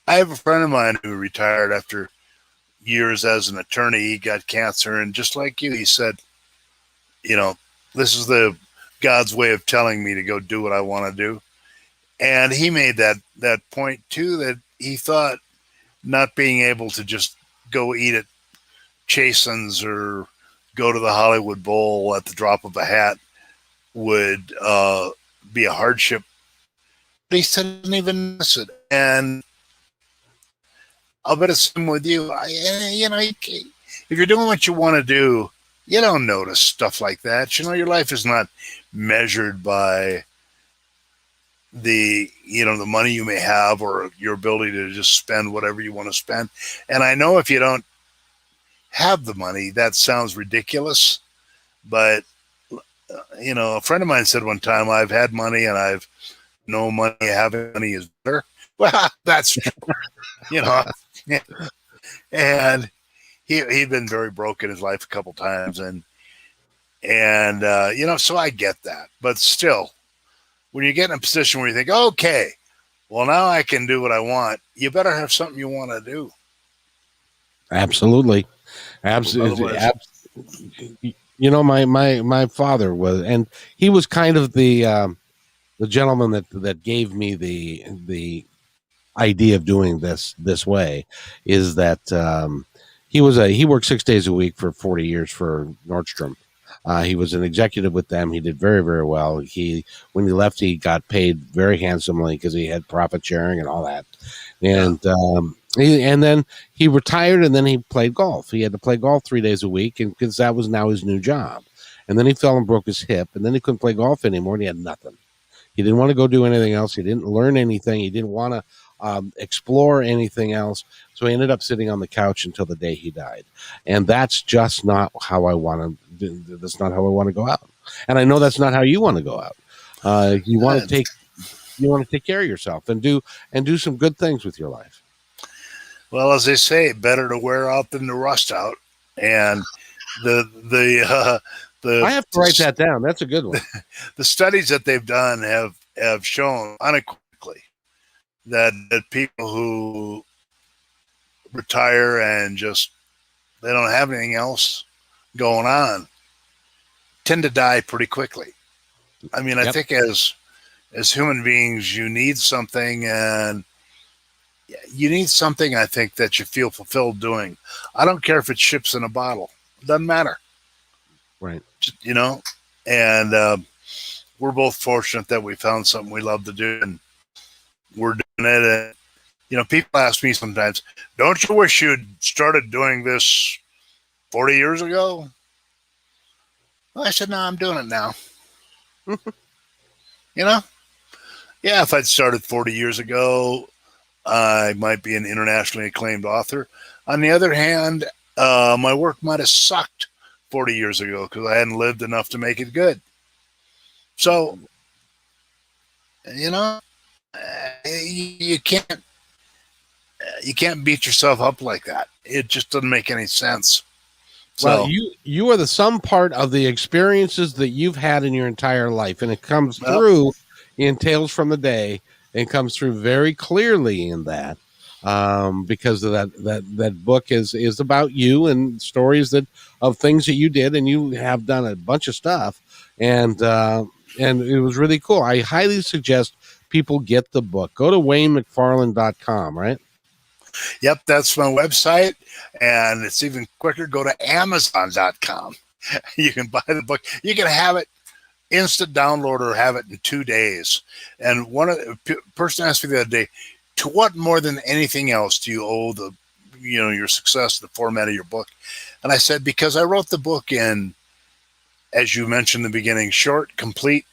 I have a friend of mine who retired after years as an attorney. He got cancer, and just like you, he said, this is the God's way of telling me to go do what I want to do. And he made that point too, that he thought not being able to just go eat at Chasen's or go to the Hollywood Bowl at the drop of a hat would be a hardship. But he said, I didn't even miss it. And I'll bet it's same with you. If you're doing what you want to do, you don't notice stuff like that. Your life is not measured by the money you may have or your ability to just spend whatever you want to spend. And I know if you don't have the money, that sounds ridiculous, but a friend of mine said one time, I've had money and I've no money. Having money is better. Well, that's true. And he'd been very broke in his life a couple times, and so I get that. But still, when you get in a position where you think, okay, well, now I can do what I want, you better have something you want to do. Absolutely. My father was, and he was kind of the gentleman that gave me the idea of doing this way, is that he worked 6 days a week for 40 years for Nordstrom. He was an executive with them. He did very, very well. When he left, he got paid very handsomely because he had profit sharing and all that. And then he retired, and then he played golf. He had to play golf 3 days a week, and because that was now his new job. And then he fell and broke his hip, and then he couldn't play golf anymore, and he had nothing. He didn't want to go do anything else. He didn't learn anything. He didn't want to explore anything else. So he ended up sitting on the couch until the day he died. And that's just not how I want to. That's not how I want to go out. And I know that's not how you want to go out. You want to take care of yourself and do some good things with your life. Well, as they say, better to wear out than to rust out. And I have to write that down. That's a good one. The studies that they've done have shown unequivocally that people who retire and just they don't have anything else going on tend to die pretty quickly. I mean, I think as human beings, you need something, and you need something, I think, that you feel fulfilled doing. I don't care if it's ships in a bottle. It doesn't matter. Right. And we're both fortunate that we found something we love to do. And we're doing it. And, people ask me sometimes, don't you wish you'd started doing this 40 years ago? Well, I said, no, I'm doing it now. Yeah, if I'd started 40 years ago, I might be an internationally acclaimed author. On the other hand, my work might have sucked 40 years ago because I hadn't lived enough to make it good. So, you can't beat yourself up like that. It just doesn't make any sense. Well, you are the sum part of the experiences that you've had in your entire life, and it comes through in Tales from the Day, and comes through very clearly in that, because of that book is about you and stories of things that you did, and you have done a bunch of stuff, and it was really cool. I highly suggest people get the book. Go to WayneMcFarland.com, right? Yep, that's my website, and it's even quicker. Go to Amazon.com. You can buy the book. You can have it instant download or have it in 2 days. And one person asked me the other day, to what more than anything else do you owe your success, the format of your book? And I said, because I wrote the book in, as you mentioned in the beginning, short, complete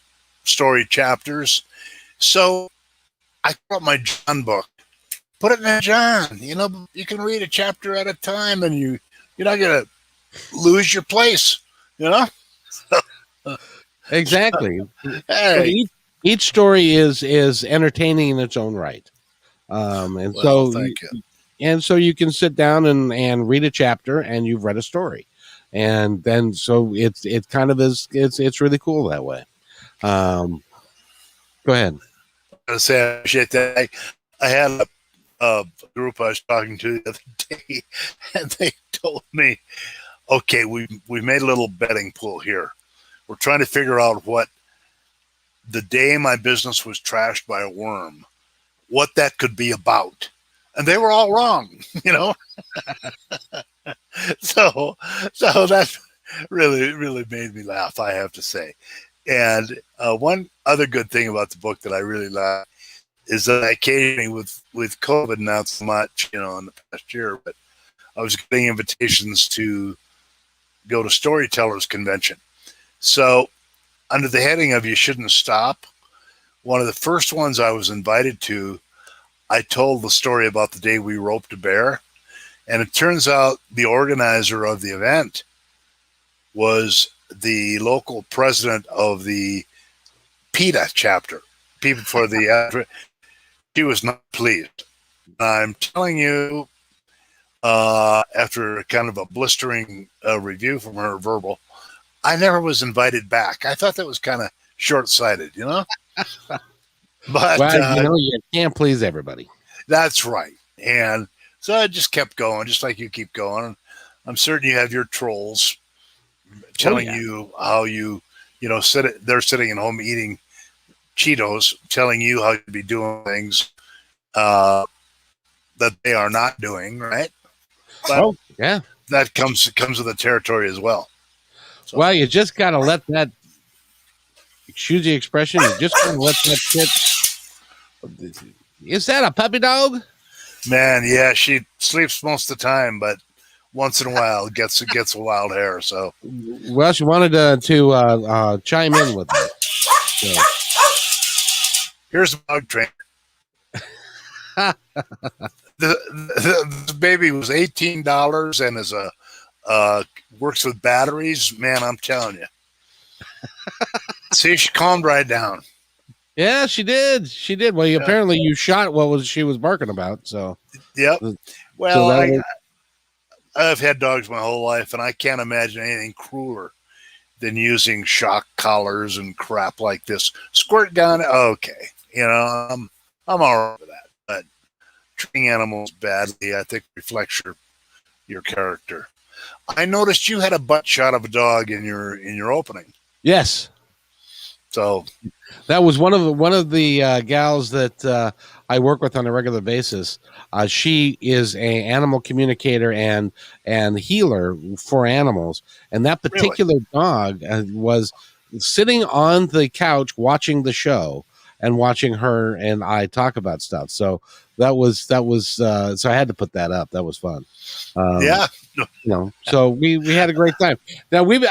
story chapters. So I wrote my John book. Put it in a John. You can read a chapter at a time, and you're not going to lose your place. Exactly. Hey. So each story is entertaining in its own right, so you can sit down and read a chapter, and you've read a story, and then so it kind of is it's really cool that way. Go ahead. I appreciate that. I had a group I was talking to the other day, and they told me, okay, we made a little betting pool here. We're trying to figure out what the day my business was trashed by a worm, what that could be about. And they were all wrong, So that really, really made me laugh, I have to say. And one other good thing about the book that I really like is that occasionally with COVID, not so much, in the past year, but I was getting invitations to go to Storytellers Convention. So under the heading of You Shouldn't Stop, one of the first ones I was invited to, I told the story about the day we roped a bear. And it turns out the organizer of the event was the local president of the PETA chapter, People for the... She was not pleased. I'm telling you, after kind of a blistering review from her verbal, I never was invited back. I thought that was kind of short-sighted, But you can't please everybody. That's right. And so I just kept going, just like you keep going. I'm certain you have your trolls telling you how they're sitting at home eating Cheetos, telling you how to be doing things that they are not doing, right? But that comes with the territory as well. So, well, you just got to let that, excuse the expression, you just got to let that shit. Is that a puppy dog? Man, yeah, she sleeps most of the time, but once in a while gets a wild hair. So, well, she wanted to chime in with it. So. Here's a bug trainer. the baby was $18 and is works with batteries. Man, I'm telling you. See, she calmed right down. Yeah, she did. She did. Well, apparently you shot what she was barking about. So, yep. Well, so I've had dogs my whole life, and I can't imagine anything crueler than using shock collars and crap like this. Squirt gun, okay. I'm all right with that. But treating animals badly, I think, reflects your character. I noticed you had a butt shot of a dog in your opening. Yes. So that was one of the gals that I work with on a regular basis. She is an animal communicator and healer for animals, and that particular dog was sitting on the couch watching the show, and watching her and I talk about stuff. So that was so I had to put that up. That was fun. Yeah. So we had a great time. Now we've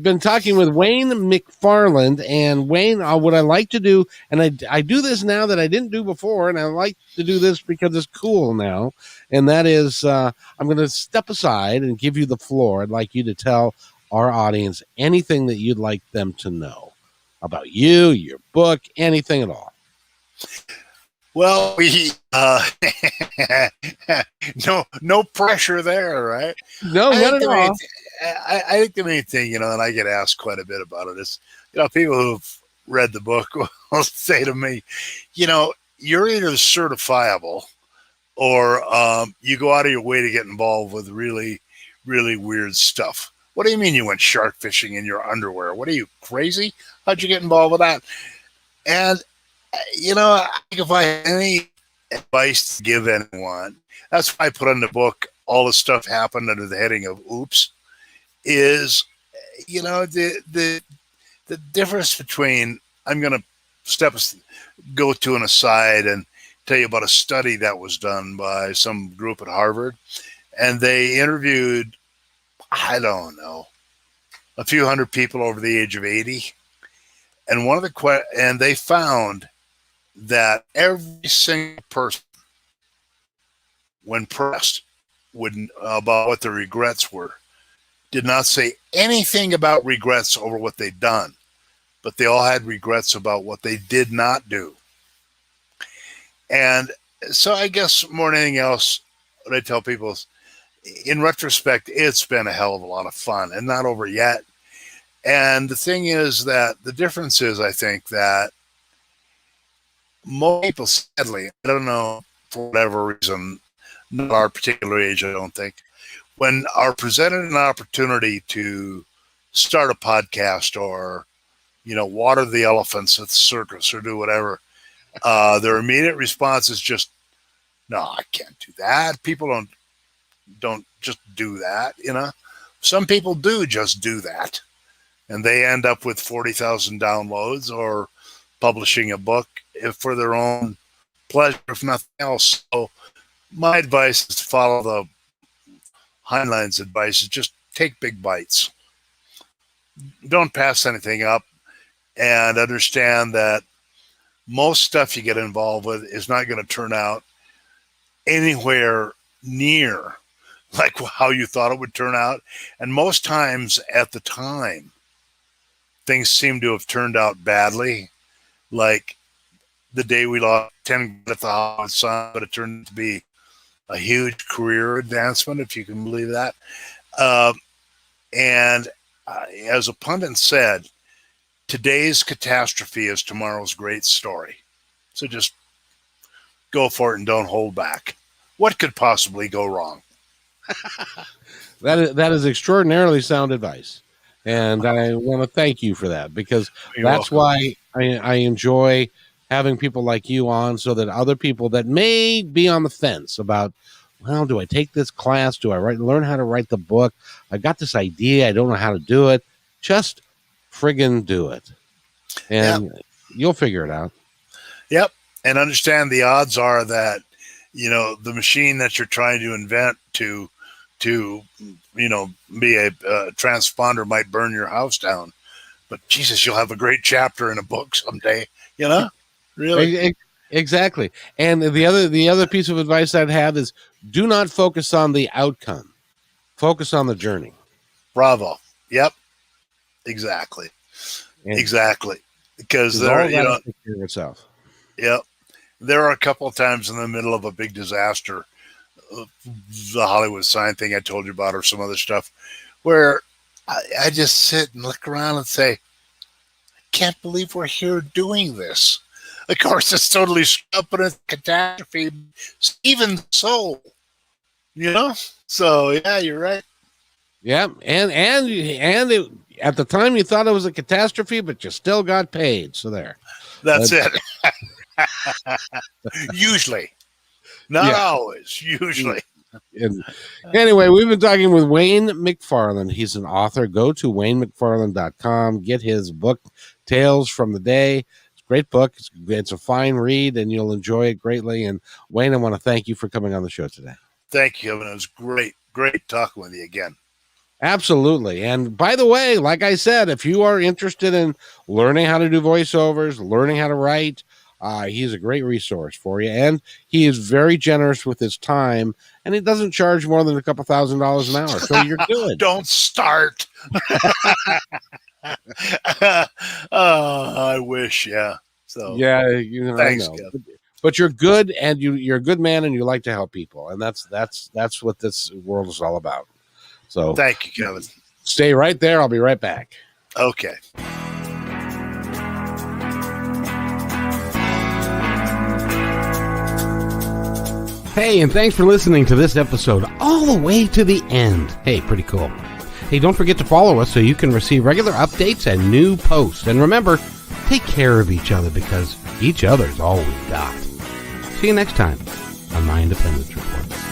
been talking with Wayne McFarland, and Wayne, what I like to do, and I do this now that I didn't do before, and I like to do this because it's cool now, and that is I'm going to step aside and give you the floor. I'd like you to tell our audience anything that you'd like them to know about you, your book, anything at all. Well, no pressure there, right? No, not at all. I think the main thing, and I get asked quite a bit about it, is, people who've read the book will say to me, you're either certifiable or you go out of your way to get involved with really, really weird stuff. What do you mean you went shark fishing in your underwear? What are you, crazy? How'd you get involved with that? And I think if I had any advice to give anyone, that's why I put in the book, all the stuff happened under the heading of oops, is, the difference between, I'm going to go to an aside and tell you about a study that was done by some group at Harvard. And they interviewed, I don't know, a few hundred people over the age of 80. And and they found that every single person, when pressed about what their regrets were, did not say anything about regrets over what they'd done, but they all had regrets about what they did not do. And so I guess more than anything else, what I tell people is, in retrospect, it's been a hell of a lot of fun and not over yet. And the thing is that the difference is, I think, that most people, sadly, I don't know, for whatever reason, not our particular age, I don't think, when are presented an opportunity to start a podcast or, water the elephants at the circus or do whatever, their immediate response is just, no, I can't do that. People don't just do that, Some people do just do that, and they end up with 40,000 downloads or publishing a book for their own pleasure, if nothing else. So my advice is to follow the Heinlein's advice, is just take big bites. Don't pass anything up, and understand that most stuff you get involved with is not going to turn out anywhere near like how you thought it would turn out. And most times at the time, things seem to have turned out badly. Like the day we lost 10 at the Hollywood Sun, but it turned to be a huge career advancement, if you can believe that. And as a pundit said, today's catastrophe is tomorrow's great story. So just go for it and don't hold back. What could possibly go wrong? That is extraordinarily sound advice. And I want to thank you for that, because that's why I enjoy having people like you on, so that other people that may be on the fence about, well, do I take this class? Do I learn how to write the book? I got this idea. I don't know how to do it. Just friggin' do it. And you'll figure it out. Yep. And understand the odds are that, the machine that you're trying to invent to be a transponder might burn your house down. But Jesus, you'll have a great chapter in a book someday, Really. Exactly. And the other piece of advice I'd have is, do not focus on the outcome. Focus on the journey. Bravo. Yep. Exactly. Exactly. Because there, take care of itself. Yep. There are a couple of times in the middle of a big disaster, the Hollywood sign thing I told you about, or some other stuff, where I just sit and look around and say, I can't believe we're here doing this. Of course, it's totally up in a catastrophe. Even so, So yeah, you're right. Yeah, and it, at the time you thought it was a catastrophe, but you still got paid. So there. That's it. Usually, not always. Usually. And anyway, we've been talking with Wayne McFarland. He's an author. Go to WayneMcFarland.com. Get his book, Tales from the Day. great book. It's a fine read, and you'll enjoy it greatly. And Wayne, I want to thank you for coming on the show today. Thank you, Kevin. It was great talking with you again. Absolutely. And by the way, like I said, if you are interested in learning how to do voiceovers, learning how to write, he's a great resource for you. And he is very generous with his time, and he doesn't charge more than a couple $1,000s an hour. So you're good. Don't start. I wish, yeah. So yeah, thanks, I know. Kevin. But you're good, and you're a good man, and you like to help people. And that's what this world is all about. So thank you, Kevin. Stay right there. I'll be right back. Okay. Hey, and thanks for listening to this episode all the way to the end. Hey, pretty cool. Hey, don't forget to follow us so you can receive regular updates and new posts. And remember, take care of each other because each other's all we've got. See you next time on My Independence Report.